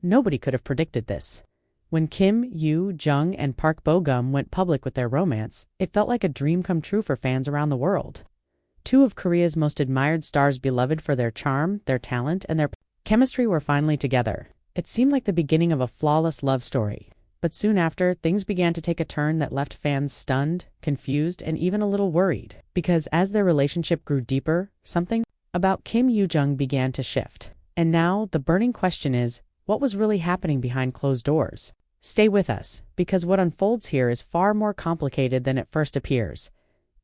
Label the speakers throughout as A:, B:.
A: Nobody could have predicted this. When Kim, Jung, and Park Bo-gum went public with their romance, it felt like a dream come true for fans around the world. Two of Korea's most admired stars, beloved for their charm, their talent, and their chemistry, were finally together. It seemed like the beginning of a flawless love story. But soon after, things began to take a turn that left fans stunned, confused, and even a little worried. Because as their relationship grew deeper, something about Kim Yoo-jung began to shift. And now, the burning question is, what was really happening behind closed doors? Stay with us, because what unfolds here is far more complicated than it first appears.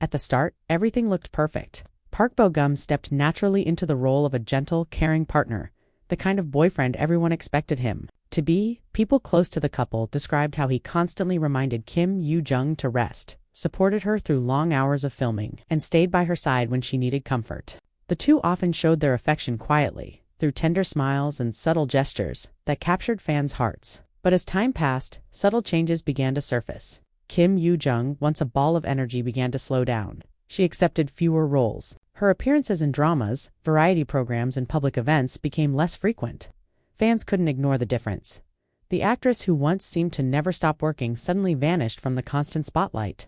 A: At the start, everything looked perfect. Park Bo-gum stepped naturally into the role of a gentle, caring partner, the kind of boyfriend everyone expected him to be. People close to the couple described how he constantly reminded Kim Yoo-jung to rest, supported her through long hours of filming, and stayed by her side when she needed comfort. The two often showed their affection quietly, through tender smiles and subtle gestures that captured fans' hearts. But as time passed, subtle changes began to surface. Kim Yoo-jung, once a ball of energy, began to slow down. She accepted fewer roles. Her appearances in dramas, variety programs, and public events became less frequent. Fans couldn't ignore the difference. The actress who once seemed to never stop working suddenly vanished from the constant spotlight.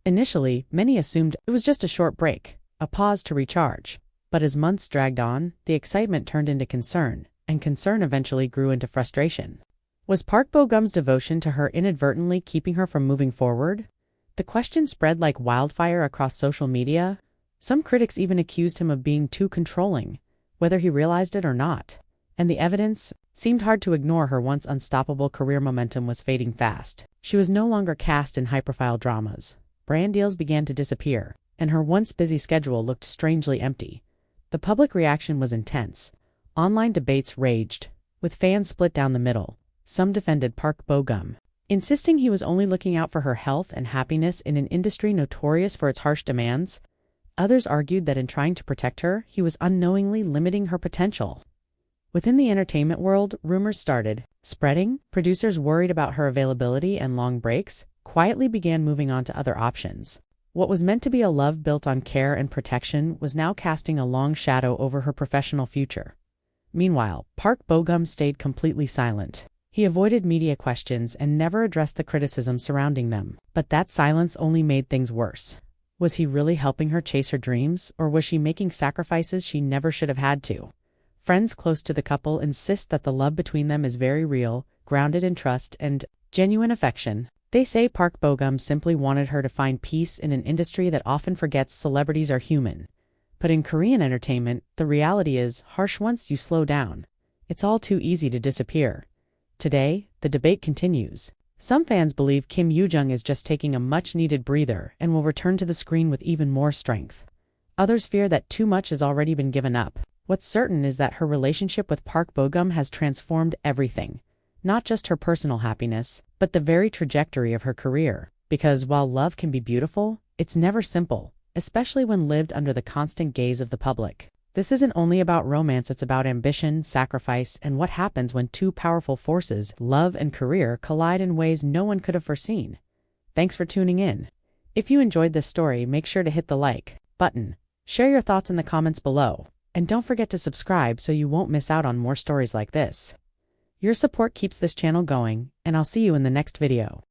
A: Initially, many assumed it was just a short break, a pause to recharge. But as months dragged on, the excitement turned into concern, and concern eventually grew into frustration. Was Park Bo-gum's devotion to her inadvertently keeping her from moving forward? The question spread like wildfire across social media. Some critics even accused him of being too controlling, whether he realized it or not. And the evidence seemed hard to ignore. Her once unstoppable career momentum was fading fast. She was no longer cast in high-profile dramas. Brand deals began to disappear, and her once busy schedule looked strangely empty. The public reaction was intense. Online debates raged, with fans split down the middle. Some defended Park Bo-gum, insisting he was only looking out for her health and happiness in an industry notorious for its harsh demands. Others argued that in trying to protect her, he was unknowingly limiting her potential. Within the entertainment world, rumors started spreading. Producers, worried about her availability and long breaks, quietly began moving on to other options. What was meant to be a love built on care and protection was now casting a long shadow over her professional future. Meanwhile, Park Bo-gum stayed completely silent. He avoided media questions and never addressed the criticism surrounding them. But that silence only made things worse. Was he really helping her chase her dreams, or was she making sacrifices she never should have had to? Friends close to the couple insist that the love between them is very real, grounded in trust and genuine affection. They say Park Bo-gum simply wanted her to find peace in an industry that often forgets celebrities are human. But in Korean entertainment, the reality is harsh once you slow down. It's all too easy to disappear. Today, the debate continues. Some fans believe Kim Yoo-jung is just taking a much-needed breather and will return to the screen with even more strength. Others fear that too much has already been given up. What's certain is that her relationship with Park Bo-gum has transformed everything. Not just her personal happiness, but the very trajectory of her career. Because while love can be beautiful, it's never simple, especially when lived under the constant gaze of the public. This isn't only about romance, it's about ambition, sacrifice, and what happens when two powerful forces, love and career, collide in ways no one could have foreseen. Thanks for tuning in. If you enjoyed this story, make sure to hit the like button. Share your thoughts in the comments below. And don't forget to subscribe so you won't miss out on more stories like this. Your support keeps this channel going, and I'll see you in the next video.